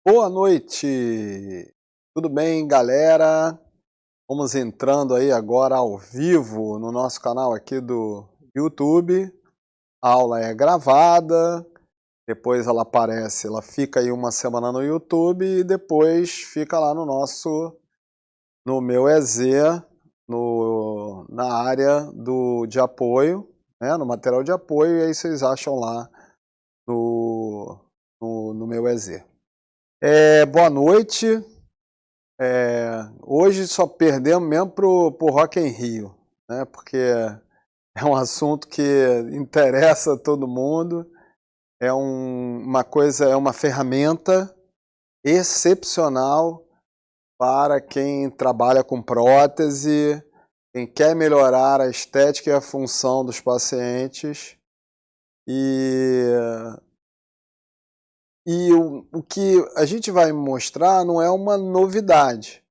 Boa noite! Tudo bem, galera? Vamos entrando aí agora ao vivo no nosso canal aqui do YouTube. A aula é gravada, depois ela aparece, ela fica aí uma semana no YouTube e depois fica lá no meu EZ, na área de apoio, né, no material de apoio, e aí vocês acham lá no meu EZ. Boa noite. Hoje só perdemos mesmo pro Rock in Rio, né? Porque é um assunto que interessa a todo mundo, é uma ferramenta excepcional para quem trabalha com prótese, quem quer melhorar a estética e a função dos pacientes. E o que a gente vai mostrar não é uma novidade,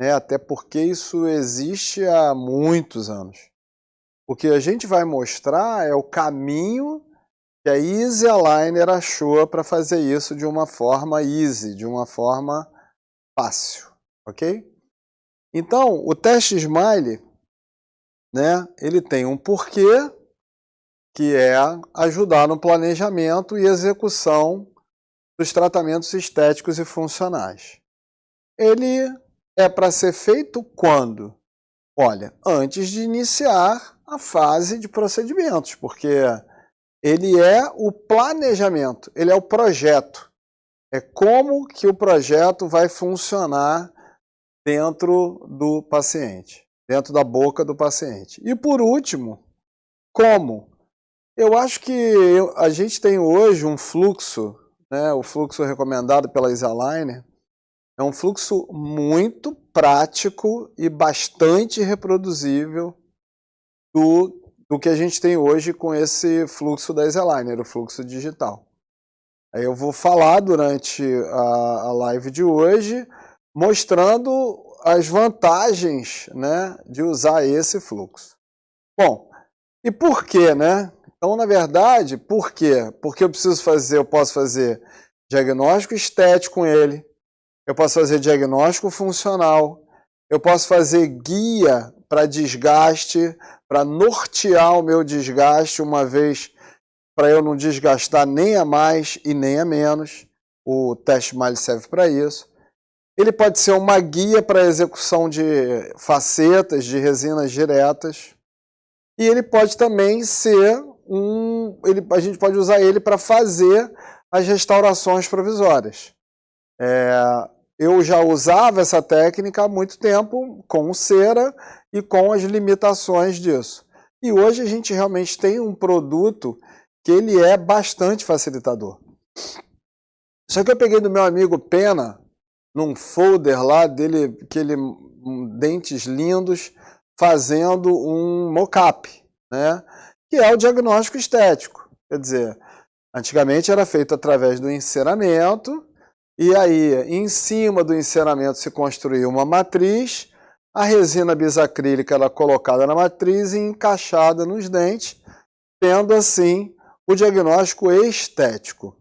né? Até porque isso existe há muitos anos. O que a gente vai mostrar é o caminho que a Easy Aligner achou para fazer isso de uma forma easy, de uma forma fácil, ok? Então, o teste Smile, né, ele tem um porquê, que é ajudar no planejamento e execução dos tratamentos estéticos e funcionais. Ele é para ser feito quando? Olha, antes de iniciar a fase de procedimentos, porque ele é o planejamento, ele é o projeto. É como que o projeto vai funcionar dentro do paciente, dentro da boca do paciente. E por último, como? Eu acho que a gente tem hoje um fluxo, né, o fluxo recomendado pela Easy Aligner, é um fluxo muito prático e bastante reproduzível do que a gente tem hoje com esse fluxo da Easy Aligner, o fluxo digital. Aí eu vou falar durante a live de hoje, mostrando as vantagens, né, de usar esse fluxo. Bom, e por quê, né? Então, na verdade, por quê? Porque eu posso fazer diagnóstico estético com ele, eu posso fazer diagnóstico funcional, eu posso fazer guia para desgaste, para nortear o meu desgaste, uma vez para eu não desgastar nem a mais e nem a menos. O teste Smile serve para isso. Ele pode ser uma guia para execução de facetas, de resinas diretas. E ele pode também ser a gente pode usar ele para fazer as restaurações provisórias. Eu já usava essa técnica há muito tempo com cera e com as limitações disso. E hoje a gente realmente tem um produto que ele é bastante facilitador. Só que eu peguei do meu amigo Pena, num folder lá dele, dentes lindos, fazendo um mock-up, né? Que é o diagnóstico estético. Quer dizer, antigamente era feito através do enceramento, e aí, em cima do enceramento se construía uma matriz, a resina bisacrílica era colocada na matriz e encaixada nos dentes, tendo assim o diagnóstico estético.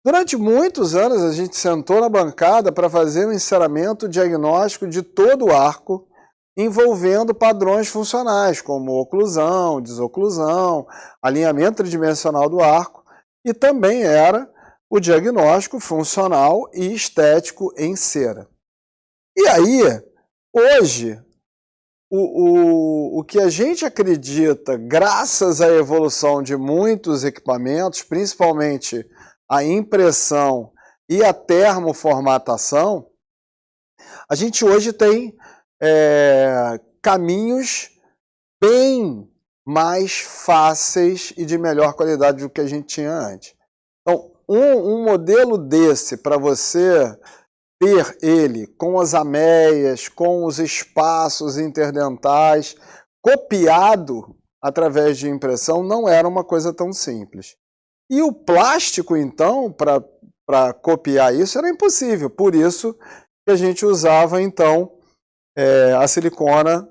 Durante muitos anos a gente sentou na bancada para fazer um enceramento diagnóstico de todo o arco, envolvendo padrões funcionais, como oclusão, desoclusão, alinhamento tridimensional do arco, e também era o diagnóstico funcional e estético em cera. E aí, hoje, o que a gente acredita, graças à evolução de muitos equipamentos, principalmente a impressão e a termoformatação, a gente hoje tem caminhos bem mais fáceis e de melhor qualidade do que a gente tinha antes. Então, um modelo desse, para você ter ele com as ameias, com os espaços interdentais, copiado através de impressão, não era uma coisa tão simples. E o plástico, então, para copiar isso, era impossível. Por isso que a gente usava, então, a silicona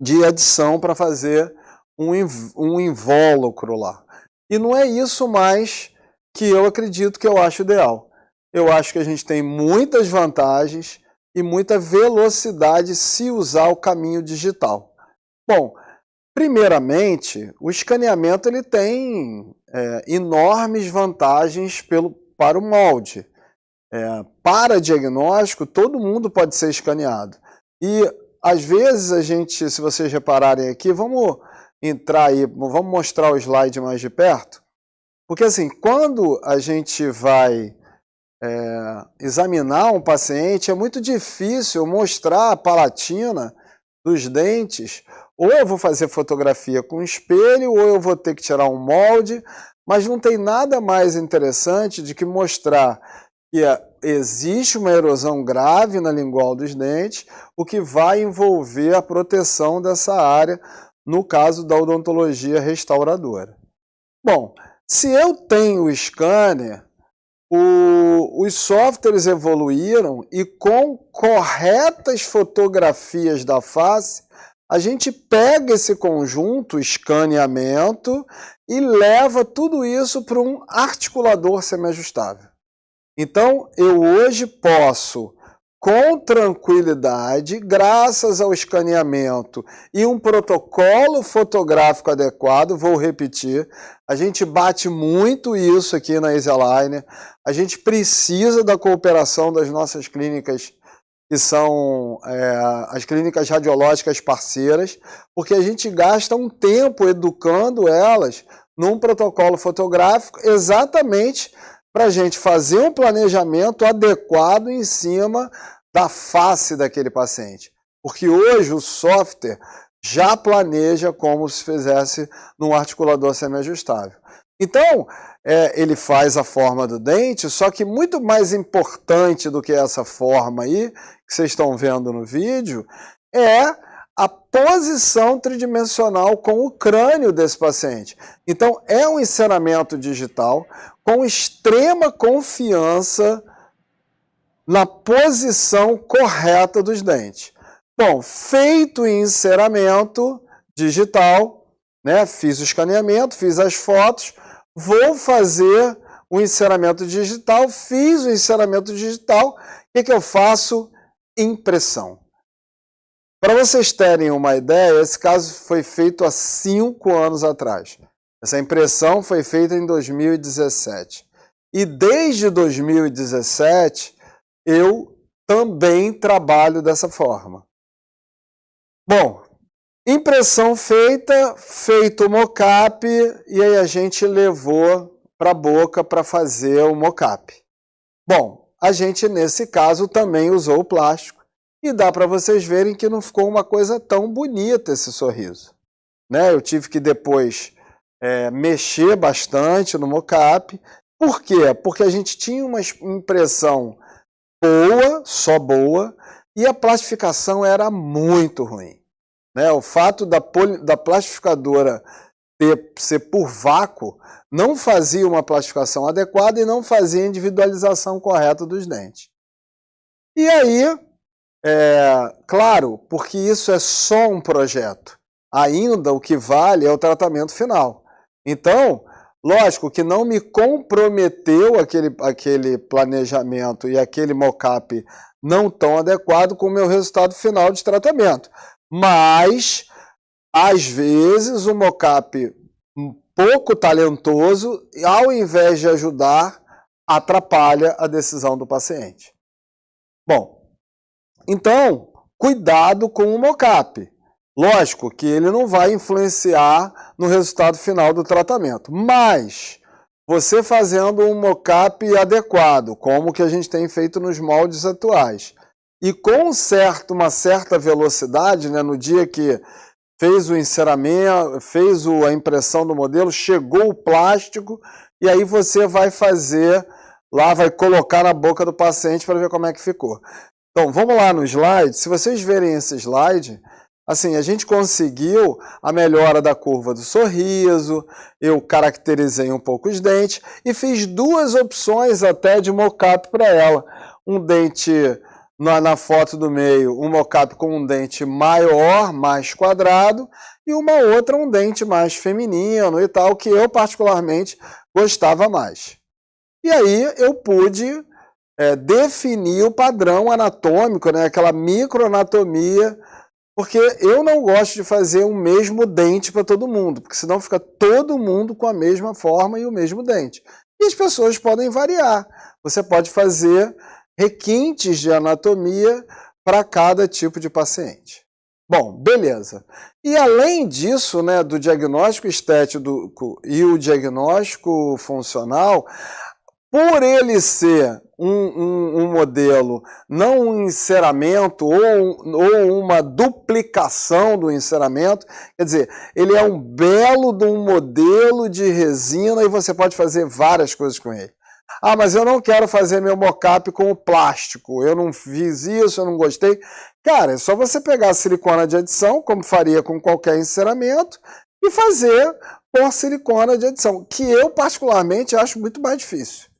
de adição para fazer um invólucro lá. E não é isso mais que eu acredito que eu acho ideal. eu acho que a gente tem muitas vantagens e muita velocidade se usar o caminho digital. Bom, primeiramente, o escaneamento ele tem enormes vantagens para o molde. Para diagnóstico, todo mundo pode ser escaneado. E, às vezes, a gente, se vocês repararem aqui, vamos entrar aí, vamos mostrar o slide mais de perto. Porque, assim, quando a gente vai examinar um paciente, é muito difícil mostrar a palatina dos dentes. Ou eu vou fazer fotografia com espelho, ou eu vou ter que tirar um molde, mas não tem nada mais interessante do que mostrar que existe uma erosão grave na lingual dos dentes, o que vai envolver a proteção dessa área, no caso da odontologia restauradora. Bom, se eu tenho o scanner, os softwares evoluíram e com corretas fotografias da face, a gente pega esse conjunto, escaneamento, e leva tudo isso para um articulador semiajustável. Então, eu hoje posso, com tranquilidade, graças ao escaneamento e um protocolo fotográfico adequado, vou repetir, a gente bate muito isso aqui na EasyAligner, a gente precisa da cooperação das nossas clínicas, que são as clínicas radiológicas parceiras, porque a gente gasta um tempo educando elas num protocolo fotográfico exatamente para a gente fazer um planejamento adequado em cima da face daquele paciente. Porque hoje o software já planeja como se fizesse num articulador semiajustável. Então, ele faz a forma do dente, só que muito mais importante do que essa forma aí, que vocês estão vendo no vídeo, é a posição tridimensional com o crânio desse paciente. Então, é um enceramento digital com extrema confiança na posição correta dos dentes. Bom, feito o enceramento digital, né, fiz o escaneamento, fiz as fotos, vou fazer o enceramento digital, fiz o enceramento digital, o que eu faço? Impressão. Para vocês terem uma ideia, esse caso foi feito há 5 anos atrás. Essa impressão foi feita em 2017. E desde 2017, eu também trabalho dessa forma. Bom, impressão feita, feito o mockup, e aí a gente levou para a boca para fazer o mockup. Bom, a gente nesse caso também usou o plástico, e dá para vocês verem que não ficou uma coisa tão bonita esse sorriso. Né? Eu tive que depois mexer bastante no mockup. Por quê? Porque a gente tinha uma impressão boa, só boa, e a plastificação era muito ruim. Né? O fato da plastificadora ser por vácuo não fazia uma plastificação adequada e não fazia a individualização correta dos dentes. E aí, claro, porque isso é só um projeto. Ainda o que vale é o tratamento final. Então, lógico que não me comprometeu aquele planejamento e aquele mockup não tão adequado com o meu resultado final de tratamento. Mas, às vezes, o mockup um pouco talentoso, ao invés de ajudar, atrapalha a decisão do paciente. Bom, então, cuidado com o mockup. Lógico que ele não vai influenciar no resultado final do tratamento, mas você fazendo um mockup adequado, como que a gente tem feito nos moldes atuais, e com uma certa velocidade, né, no dia que fez o enceramento, fez a impressão do modelo, chegou o plástico, e aí você vai fazer, lá vai colocar na boca do paciente para ver como é que ficou. Então, vamos lá no slide. Se vocês verem esse slide, assim, a gente conseguiu a melhora da curva do sorriso, eu caracterizei um pouco os dentes e fiz 2 opções até de mockup para ela. Um dente na foto do meio, um mockup com um dente maior, mais quadrado, e uma outra um dente mais feminino e tal, que eu particularmente gostava mais. E aí eu pude definir o padrão anatômico, né, aquela microanatomia, porque eu não gosto de fazer o mesmo dente para todo mundo, porque senão fica todo mundo com a mesma forma e o mesmo dente. E as pessoas podem variar. Você pode fazer requintes de anatomia para cada tipo de paciente. Bom, beleza. E além disso, né, do diagnóstico estético e o diagnóstico funcional, por ele ser um modelo, não um enceramento ou uma duplicação do enceramento, quer dizer, ele é um belo de um modelo de resina e você pode fazer várias coisas com ele. Ah, mas eu não quero fazer meu mockup com o plástico, eu não fiz isso, eu não gostei. Cara, é só você pegar a silicona de adição, como faria com qualquer enceramento, e fazer por silicona de adição, que eu particularmente acho muito mais difícil.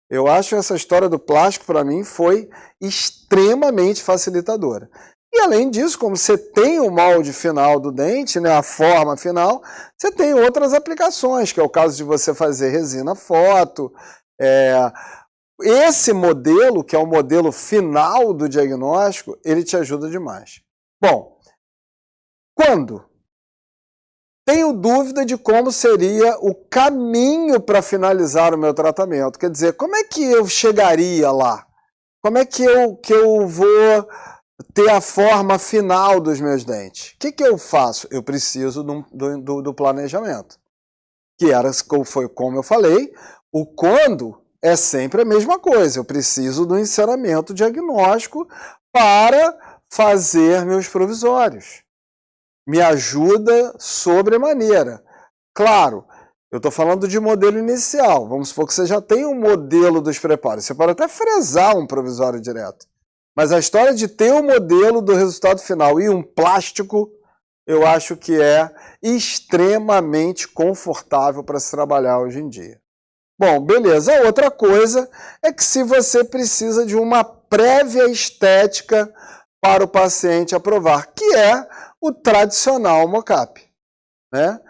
Eu acho que essa história do plástico, para mim, foi extremamente facilitadora. E além disso, como você tem o molde final do dente, né, a forma final, você tem outras aplicações, que é o caso de você fazer resina foto. Esse modelo, que é o modelo final do diagnóstico, ele te ajuda demais. Bom, quando? Tenho dúvida de como seria o caminho para finalizar o meu tratamento. Quer dizer, como é que eu chegaria lá? Como é que eu vou ter a forma final dos meus dentes? O que eu faço? Eu preciso do planejamento. Foi como eu falei, o quando é sempre a mesma coisa. Eu preciso do enceramento diagnóstico para fazer meus provisórios. Me ajuda sobremaneira. Claro, eu estou falando de modelo inicial. Vamos supor que você já tem um modelo dos preparos. Você pode até fresar um provisório direto. Mas a história de ter um modelo do resultado final e um plástico, eu acho que é extremamente confortável para se trabalhar hoje em dia. Bom, beleza. A outra coisa é que se você precisa de uma prévia estética para o paciente aprovar, que é o tradicional mockup, né?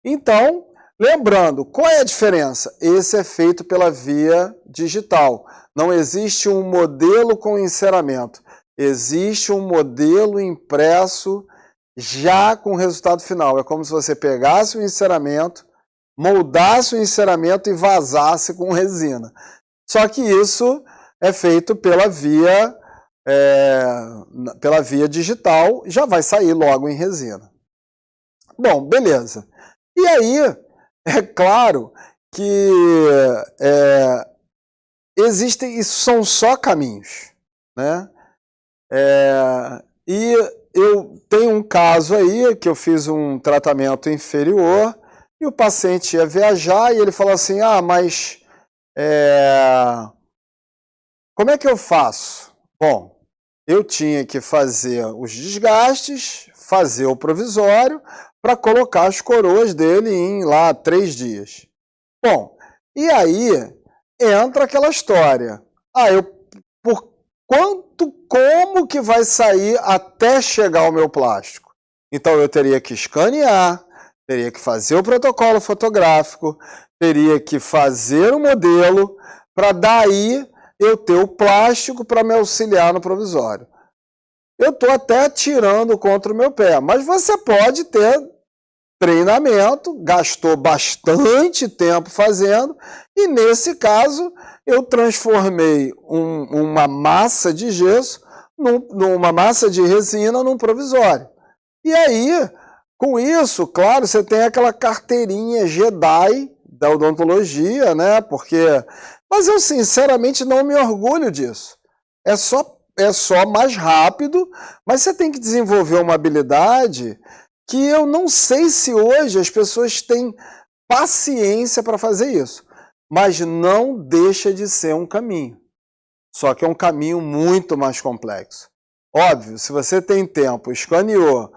Então, lembrando, qual é a diferença? Esse é feito pela via digital. Não existe um modelo com enceramento. Existe um modelo impresso já com o resultado final. É como se você pegasse o enceramento, moldasse o enceramento e vazasse com resina. Só que isso é feito pela via digital, já vai sair logo em resina. Bom, beleza. E aí, é claro que existem, isso são só caminhos, né? E eu tenho um caso aí que eu fiz um tratamento inferior e o paciente ia viajar e ele falou assim, mas como é que eu faço? Bom, eu tinha que fazer os desgastes, fazer o provisório para colocar as coroas dele em lá 3 dias. Bom, e aí entra aquela história. Como que vai sair até chegar o meu plástico? Então eu teria que escanear, teria que fazer o protocolo fotográfico, teria que fazer o modelo para daí eu ter o plástico para me auxiliar no provisório. Eu estou até atirando contra o meu pé, mas você pode ter treinamento, gastou bastante tempo fazendo, e nesse caso eu transformei uma massa de gesso, numa massa de resina num provisório. E aí, com isso, claro, você tem aquela carteirinha Jedi da odontologia, né? Mas eu sinceramente não me orgulho disso. É só mais rápido, mas você tem que desenvolver uma habilidade que eu não sei se hoje as pessoas têm paciência para fazer isso. Mas não deixa de ser um caminho. Só que é um caminho muito mais complexo. Óbvio, se você tem tempo, escaneou,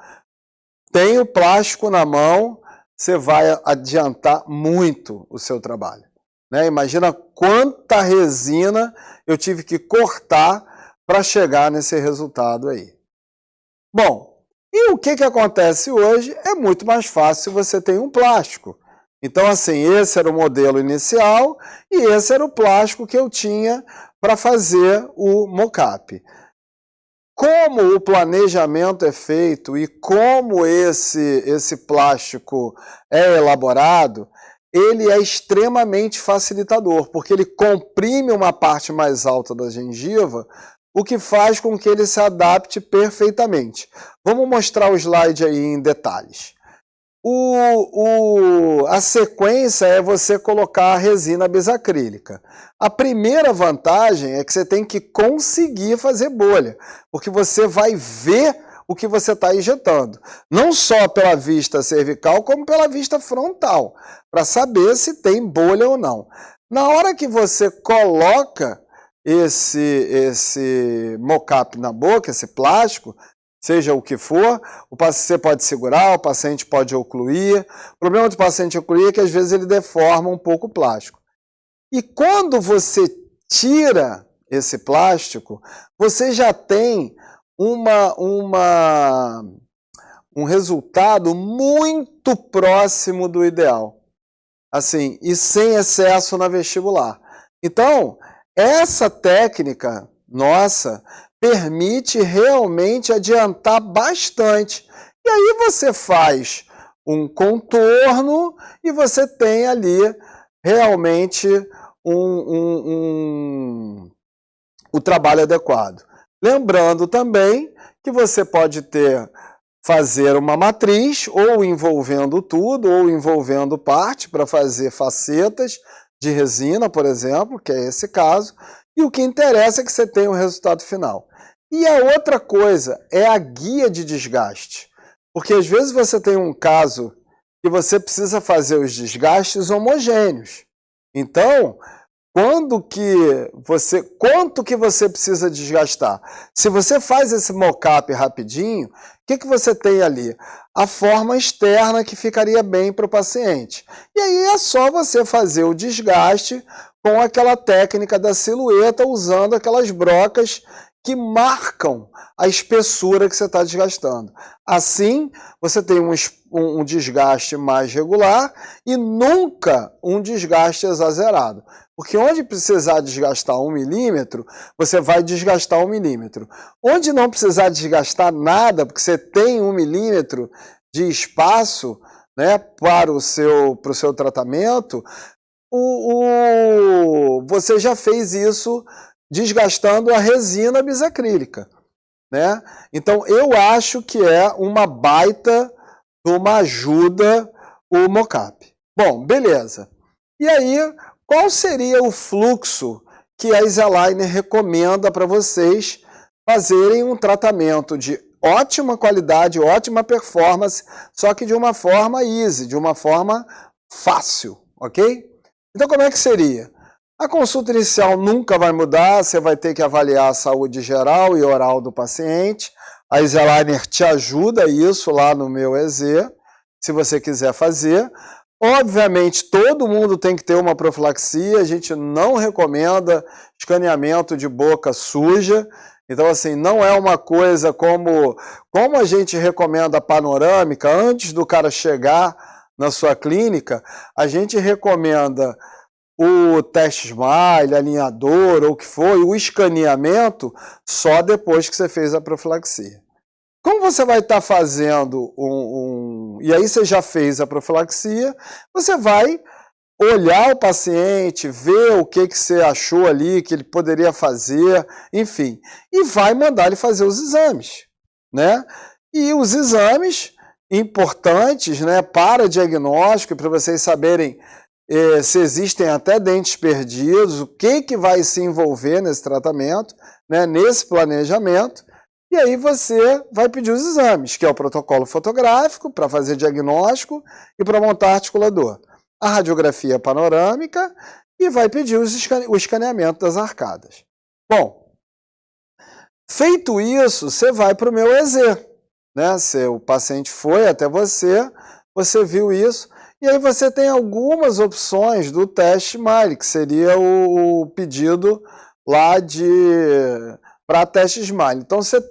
tem o plástico na mão, você vai adiantar muito o seu trabalho. Né? Imagina quanta resina eu tive que cortar para chegar nesse resultado aí. Bom, e o que acontece hoje é muito mais fácil se você tem um plástico. Então, assim, esse era o modelo inicial e esse era o plástico que eu tinha para fazer o mockup. Como o planejamento é feito e como esse plástico é elaborado, ele é extremamente facilitador, porque ele comprime uma parte mais alta da gengiva, o que faz com que ele se adapte perfeitamente. Vamos mostrar o slide aí em detalhes. A sequência é você colocar a resina bisacrílica. A primeira vantagem é que você tem que conseguir fazer bolha, porque você vai ver o que você está injetando. Não só pela vista cervical, como pela vista frontal, para saber se tem bolha ou não. Na hora que você coloca esse mockup na boca, esse plástico, seja o que for, você pode segurar, o paciente pode ocluir. O problema do paciente ocluir é que às vezes ele deforma um pouco o plástico. E quando você tira esse plástico, você já tem um resultado muito próximo do ideal. Assim, e sem excesso na vestibular. Então, essa técnica nossa permite realmente adiantar bastante. E aí você faz um contorno e você tem ali realmente o trabalho adequado. Lembrando também que você pode fazer uma matriz, ou envolvendo tudo, ou envolvendo parte, para fazer facetas de resina, por exemplo, que é esse caso, e o que interessa é que você tenha o resultado final. E a outra coisa é a guia de desgaste, porque às vezes você tem um caso que você precisa fazer os desgastes homogêneos. Então, quanto que você precisa desgastar? Se você faz esse mockup rapidinho, o que você tem ali? A forma externa que ficaria bem para o paciente. E aí é só você fazer o desgaste com aquela técnica da silhueta, usando aquelas brocas que marcam a espessura que você está desgastando. Assim, você tem um desgaste mais regular e nunca um desgaste exagerado. Porque onde precisar desgastar 1 milímetro, você vai desgastar 1 milímetro. Onde não precisar desgastar nada, porque você tem 1 milímetro de espaço, né, para o seu tratamento, você já fez isso desgastando a resina bisacrílica, né? Então, eu acho que é uma baita de uma ajuda o mockup. Bom, beleza. E aí, qual seria o fluxo que a Easy-Aligner recomenda para vocês fazerem um tratamento de ótima qualidade, ótima performance, só que de uma forma easy, de uma forma fácil, ok? Então, como é que seria? A consulta inicial nunca vai mudar, você vai ter que avaliar a saúde geral e oral do paciente. A Easy-Aligner te ajuda isso lá no meu EZ, se você quiser fazer. Obviamente, todo mundo tem que ter uma profilaxia, a gente não recomenda escaneamento de boca suja. Então, assim, não é uma coisa como a gente recomenda a panorâmica, antes do cara chegar na sua clínica, a gente recomenda o teste Smile, alinhador, ou o que for, o escaneamento, só depois que você fez a profilaxia. Como você vai estar fazendo e aí você já fez a profilaxia, você vai olhar o paciente, ver o que você achou ali, que ele poderia fazer, enfim, e vai mandar ele fazer os exames, né? E os exames importantes, né, para diagnóstico, para vocês saberem se existem até dentes perdidos, o que vai se envolver nesse tratamento, né, nesse planejamento, e aí você vai pedir os exames, que é o protocolo fotográfico para fazer diagnóstico e para montar articulador, a radiografia panorâmica e vai pedir o escaneamento das arcadas. Bom, feito isso, você vai para o meu EZ, né? Se o paciente foi até você viu isso, e aí você tem algumas opções do teste Smile, que seria o pedido lá para teste Smile. Então você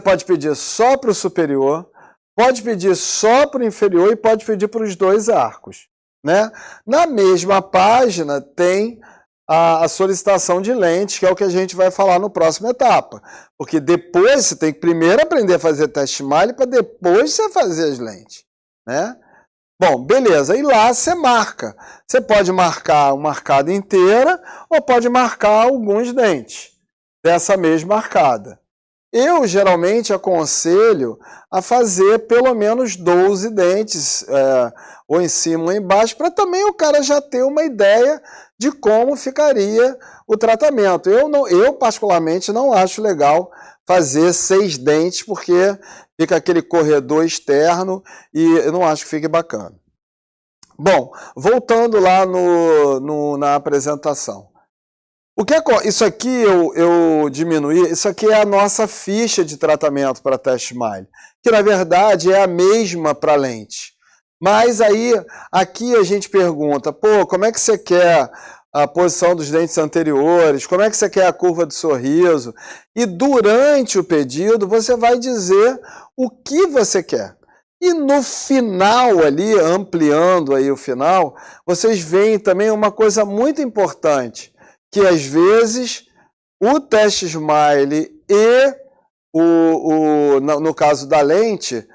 pode pedir só para o superior, pode pedir só para o inferior e pode pedir para os 2 arcos, né? Na mesma página tem a solicitação de lentes, que é o que a gente vai falar no próximo etapa. Porque depois você tem que primeiro aprender a fazer teste smile para depois você fazer as lentes, né? Bom, beleza. E lá você marca. Você pode marcar uma arcada inteira ou pode marcar alguns dentes dessa mesma arcada. Eu geralmente aconselho a fazer pelo menos 12 dentes, ou em cima ou embaixo, para também o cara já ter uma ideia de como ficaria o tratamento. Eu particularmente não acho legal fazer 6 dentes, porque fica aquele corredor externo e eu não acho que fique bacana. Bom, voltando lá na apresentação. Isso aqui eu diminuí, isso aqui é a nossa ficha de tratamento para teste smile, que na verdade é a mesma para lente. Mas aí, aqui a gente pergunta, pô, como é que você quer a posição dos dentes anteriores, como é que você quer a curva do sorriso? E durante o pedido você vai dizer o que você quer. E no final ali, ampliando aí o final, vocês veem também uma coisa muito importante, que às vezes o teste smile e no caso da lente,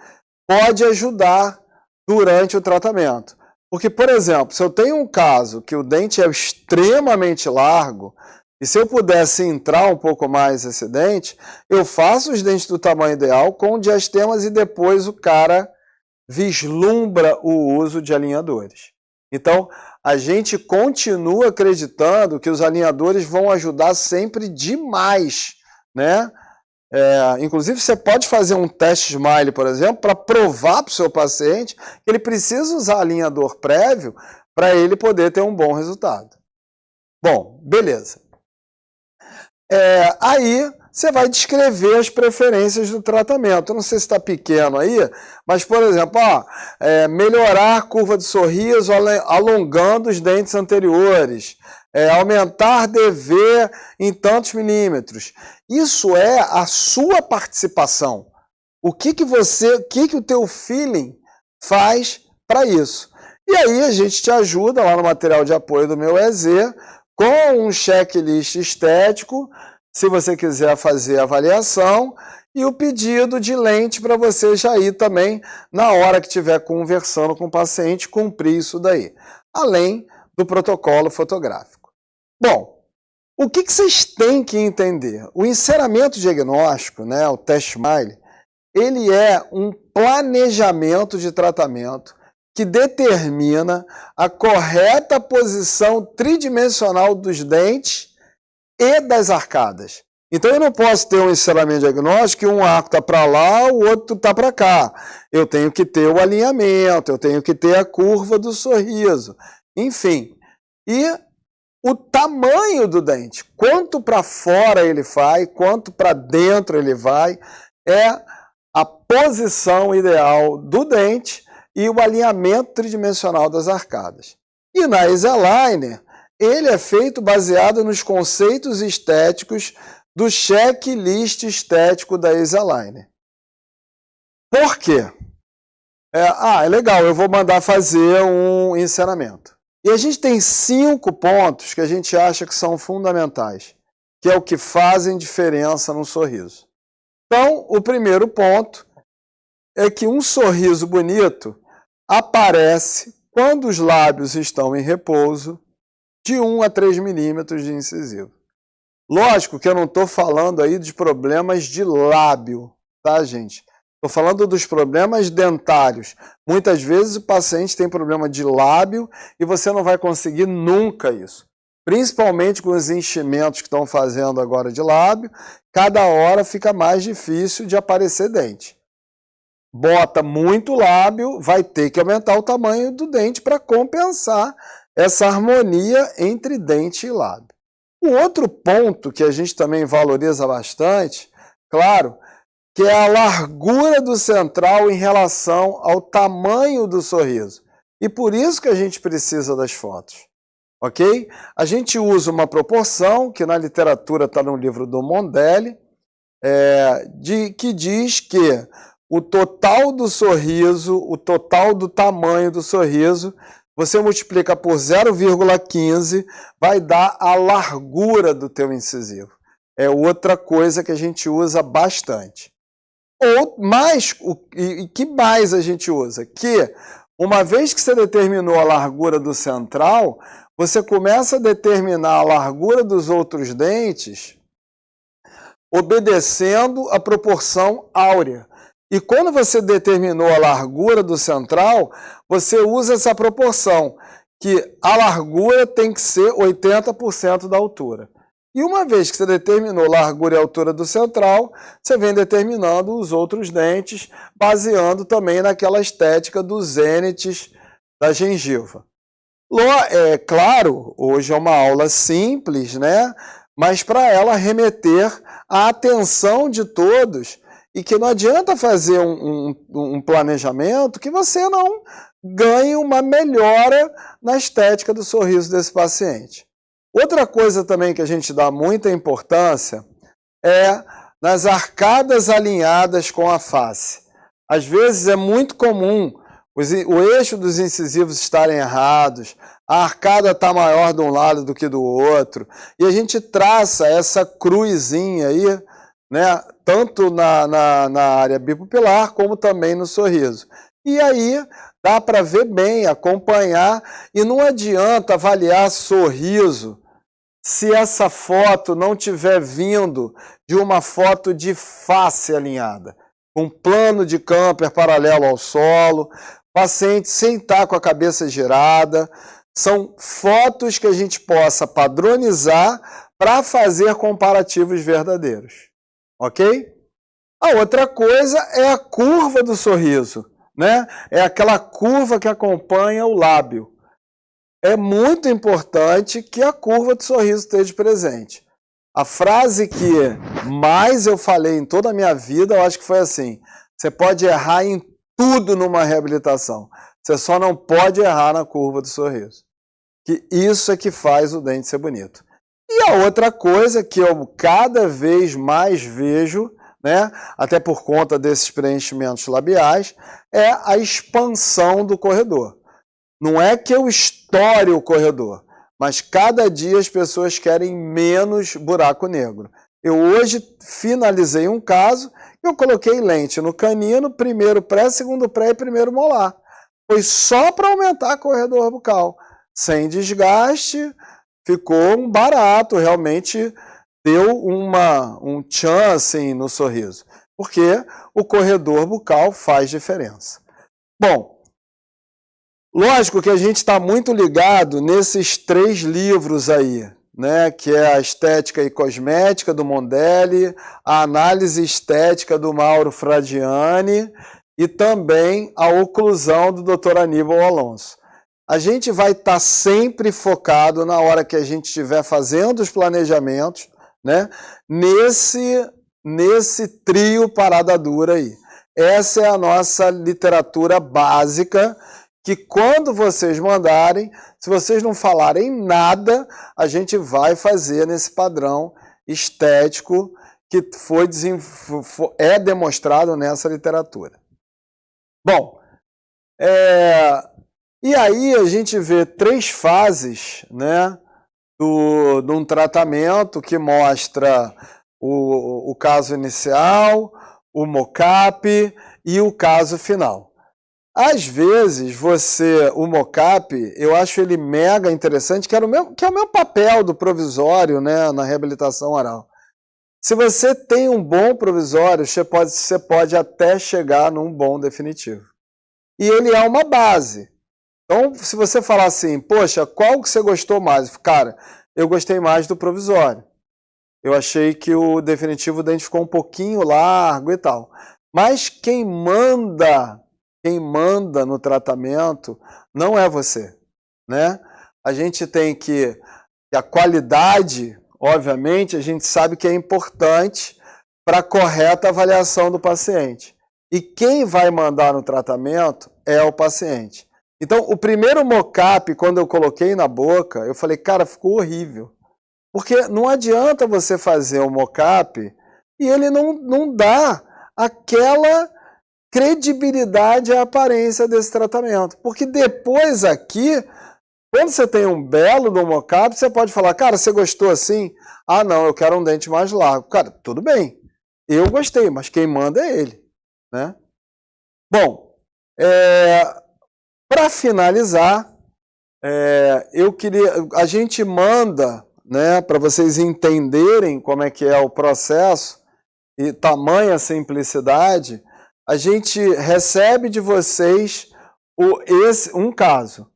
pode ajudar durante o tratamento. Porque, por exemplo, se eu tenho um caso que o dente é extremamente largo, e se eu pudesse entrar um pouco mais esse dente, eu faço os dentes do tamanho ideal com diastemas e depois o cara vislumbra o uso de alinhadores. Então, a gente continua acreditando que os alinhadores vão ajudar sempre demais, né? Inclusive, você pode fazer um teste smile, por exemplo, para provar para o seu paciente que ele precisa usar alinhador prévio para ele poder ter um bom resultado. Bom, beleza. Aí, você vai descrever as preferências do tratamento. Eu não sei se está pequeno aí, mas, por exemplo, melhorar a curva de sorriso alongando os dentes anteriores, aumentar DV em tantos milímetros. Isso é a sua participação. O que o teu feeling faz para isso? E aí a gente te ajuda lá no material de apoio do meu EZ com um checklist estético, se você quiser fazer a avaliação, e o pedido de lente para você já ir também, na hora que estiver conversando com o paciente, cumprir isso daí. Além do protocolo fotográfico. Bom, o que vocês têm que entender? O enceramento diagnóstico, né, o teste smile, ele é um planejamento de tratamento que determina a correta posição tridimensional dos dentes e das arcadas. Então eu não posso ter um enceramento diagnóstico e um arco está para lá, o outro está para cá. Eu tenho que ter o alinhamento, eu tenho que ter a curva do sorriso, enfim. E o tamanho do dente, quanto para fora ele vai, quanto para dentro ele vai, é a posição ideal do dente e o alinhamento tridimensional das arcadas. E na Easeliner, ele é feito baseado nos conceitos estéticos do checklist estético da Easeliner. Por quê? É legal, eu vou mandar fazer um enceramento. E a gente tem 5 pontos que a gente acha que são fundamentais, que é o que fazem diferença no sorriso. Então, o primeiro ponto é que um sorriso bonito aparece quando os lábios estão em repouso, de 1 a 3 milímetros de incisivo. Lógico que eu não estou falando aí de problemas de lábio, tá, gente? Estou falando dos problemas dentários. Muitas vezes o paciente tem problema de lábio e você não vai conseguir nunca isso. Principalmente com os enchimentos que estão fazendo agora de lábio, cada hora fica mais difícil de aparecer dente. Bota muito lábio, vai ter que aumentar o tamanho do dente para compensar essa harmonia entre dente e lábio. O outro ponto que a gente também valoriza bastante, claro, que é a largura do central em relação ao tamanho do sorriso. E por isso que a gente precisa das fotos, ok? A gente usa uma proporção, que na literatura está no livro do Mondelli, que diz que o total do sorriso, o total do tamanho do sorriso, você multiplica por 0,15, vai dar a largura do teu incisivo. É outra coisa que a gente usa bastante. Ou mais, e que mais a gente usa? Que uma vez que você determinou a largura do central, você começa a determinar a largura dos outros dentes obedecendo a proporção áurea. E quando você determinou a largura do central, você usa essa proporção, que a largura tem que ser 80% da altura. E uma vez que você determinou a largura e a altura do central, você vem determinando os outros dentes, baseando também naquela estética dos zênites da gengiva. É claro, hoje é uma aula simples, né? Mas para ela remeter a atenção de todos e que não adianta fazer um planejamento que você não ganhe uma melhora na estética do sorriso desse paciente. Outra coisa também que a gente dá muita importância é nas arcadas alinhadas com a face. Às vezes é muito comum o eixo dos incisivos estarem errados, a arcada está maior de um lado do que do outro, e a gente traça essa cruzinha aí, né, tanto na área bipupilar como também no sorriso. E aí dá para ver bem, acompanhar, e não adianta avaliar sorriso se essa foto não tiver vindo de uma foto de face alinhada, com plano de Camper paralelo ao solo, paciente sem estar com a cabeça girada. São fotos que a gente possa padronizar para fazer comparativos verdadeiros, ok? A outra coisa é a curva do sorriso, né? É aquela curva que acompanha o lábio. É muito importante que a curva do sorriso esteja presente. A frase que mais eu falei em toda a minha vida, eu acho que foi assim: você pode errar em tudo numa reabilitação, você só não pode errar na curva do sorriso. Que isso é que faz o dente ser bonito. E a outra coisa que eu cada vez mais vejo, né, até por conta desses preenchimentos labiais, é a expansão do corredor. Não é que eu estoure o corredor, mas cada dia as pessoas querem menos buraco negro. Eu hoje finalizei um caso, eu coloquei lente no canino, primeiro pré, segundo pré e primeiro molar. Foi só para aumentar o corredor bucal. Sem desgaste, ficou um barato, realmente deu um tchan assim no sorriso. Porque o corredor bucal faz diferença. Bom, lógico que a gente está muito ligado nesses 3 livros aí, né, que é a Estética e Cosmética, do Mondelli, a Análise Estética, do Mauro Fradiani, e também a Oclusão, do Dr. Aníbal Alonso. A gente vai estar sempre focado, na hora que a gente estiver fazendo os planejamentos, né, nesse trio parada dura aí. Essa é a nossa literatura básica, que quando vocês mandarem, se vocês não falarem nada, a gente vai fazer nesse padrão estético que é demonstrado nessa literatura. Bom, e aí a gente vê 3 fases, né, de um tratamento que mostra o caso inicial, o mock-up e o caso final. Às vezes, o mock-up, eu acho ele mega interessante, que é o meu papel do provisório, né, na reabilitação oral. Se você tem um bom provisório, você pode até chegar num bom definitivo. E ele é uma base. Então, se você falar assim, poxa, qual que você gostou mais? Cara, eu gostei mais do provisório. Eu achei que o definitivo o dente ficou um pouquinho largo e tal. Mas quem manda no tratamento não é você, né? A gente tem que a qualidade, obviamente, a gente sabe que é importante para a correta avaliação do paciente. E quem vai mandar no tratamento é o paciente. Então, o primeiro mock-up, quando eu coloquei na boca, eu falei, cara, ficou horrível. Porque não adianta você fazer um mock-up e ele não dá credibilidade à aparência desse tratamento. Porque depois aqui, quando você tem um belo do mocap, você pode falar, cara, você gostou assim? Ah, não, eu quero um dente mais largo. Cara, tudo bem, eu gostei, mas quem manda é ele, né? Bom, para finalizar, a gente manda, né, para vocês entenderem como é que é o processo e tamanha simplicidade, a gente recebe de vocês um caso,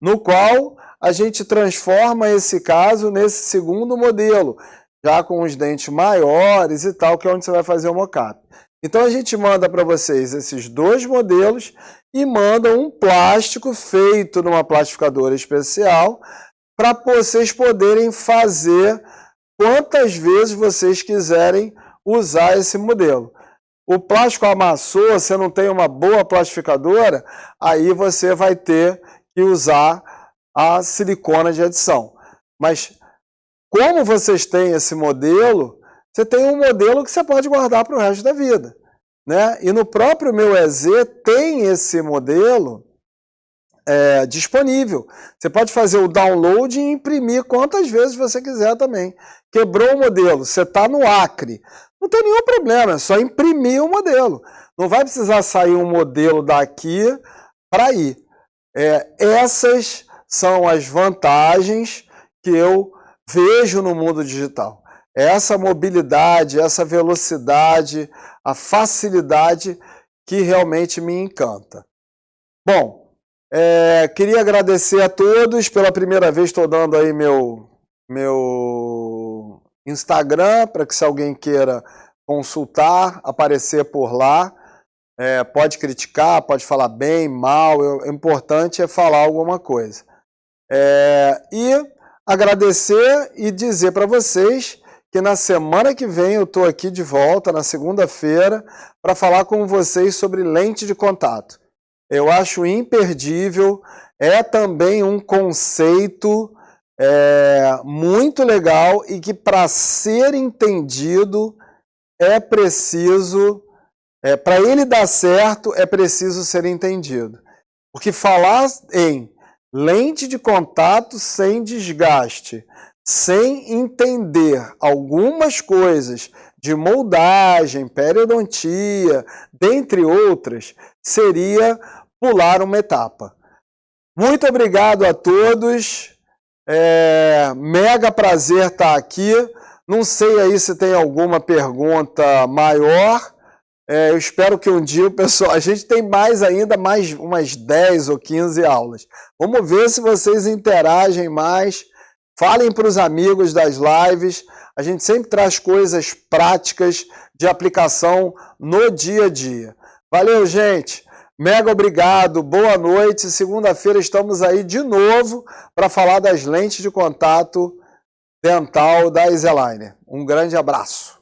no qual a gente transforma esse caso nesse segundo modelo, já com os dentes maiores e tal, que é onde você vai fazer o mocap. Então a gente manda para vocês esses dois modelos e manda um plástico feito numa plastificadora especial para vocês poderem fazer quantas vezes vocês quiserem usar esse modelo. O plástico amassou, você não tem uma boa plastificadora, aí você vai ter que usar a silicona de adição. Mas como vocês têm esse modelo, você tem um modelo que você pode guardar para o resto da vida, né? E no próprio meu EZ tem esse modelo disponível. Você pode fazer o download e imprimir quantas vezes você quiser também. Quebrou o modelo, você está no Acre, não tem nenhum problema, é só imprimir o modelo. Não vai precisar sair um modelo daqui para ir. Essas são as vantagens que eu vejo no mundo digital. Essa mobilidade, essa velocidade, a facilidade que realmente me encanta. Bom, queria agradecer a todos. Pela primeira vez estou dando aí meu Instagram, para que se alguém queira consultar, aparecer por lá. Pode criticar, pode falar bem, mal, o importante é falar alguma coisa. E agradecer e dizer para vocês que na semana que vem eu estou aqui de volta, na segunda-feira, para falar com vocês sobre lente de contato. Eu acho imperdível, é também um conceito muito legal e que, para ser entendido, é preciso, para ele dar certo, é preciso ser entendido. Porque falar em lente de contato sem desgaste, sem entender algumas coisas de moldagem, periodontia, dentre outras, seria pular uma etapa. Muito obrigado a todos. Mega prazer estar aqui. Não sei aí se tem alguma pergunta maior. Eu espero que um dia o pessoal... A gente tem mais umas 10 ou 15 aulas. Vamos ver se vocês interagem mais. Falem para os amigos das lives. A gente sempre traz coisas práticas de aplicação no dia a dia. Valeu, gente! Mega obrigado, boa noite. Segunda-feira estamos aí de novo para falar das lentes de contato dental da Easeliner. Um grande abraço.